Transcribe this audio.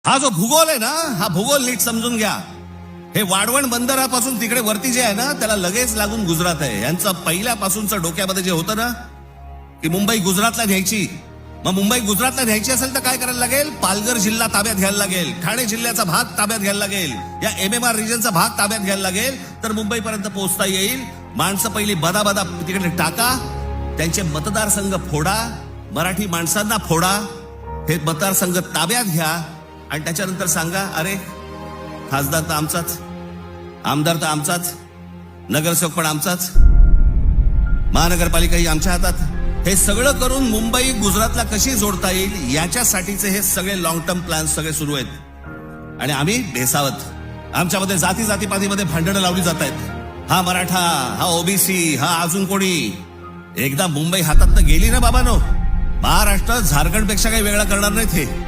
हा जो भूगोल आहे ना, हा भूगोल नीट समजून घ्या. हे वाढवण बंदरापासून तिकडे वरती जे आहे ना, त्याला लगेच लागून गुजरात आहे. यांचं पहिल्यापासूनच डोक्यामध्ये जे होतं ना की मुंबई गुजरातला न्यायची, मग मुंबई गुजरातला न्यायची असेल तर काय करायला लागेल? पालघर जिल्हा ताब्यात घ्यायला लागेल, ठाणे जिल्ह्याचा भाग ताब्यात घ्यायला लागेल, या MMR रिजनचा भाग ताब्यात घ्यायला लागेल, तर मुंबईपर्यंत पोहोचता येईल. माणसं पहिली बदा तिकडे टाका, त्यांचे मतदारसंघ फोडा, मराठी माणसांना फोडा, हे मतदारसंघ ताब्यात घ्या आणि त्याच्यानंतर सांगा, अरे खासदार तर आमचाच, आमदार तर आमचाच, नगरसेवक पण आमचाच, महानगरपालिकाही आमच्या हातात. हे सगळं करून मुंबई गुजरातला कशी जोडता येईल याच्यासाठीचे हे सगळे लॉंग टर्म प्लॅन सगळे सुरू आहेत. आणि आम्ही भेसावत, आमच्यामध्ये जातीपातीमध्ये भांडणं लावली जात आहेत. हा मराठा, हा OBC, हा अजून कोणी. एकदा मुंबई हातात गेली ना बाबांनो, महाराष्ट्र झारखंड पेक्षा काही वेगळा करणार नाहीत हे.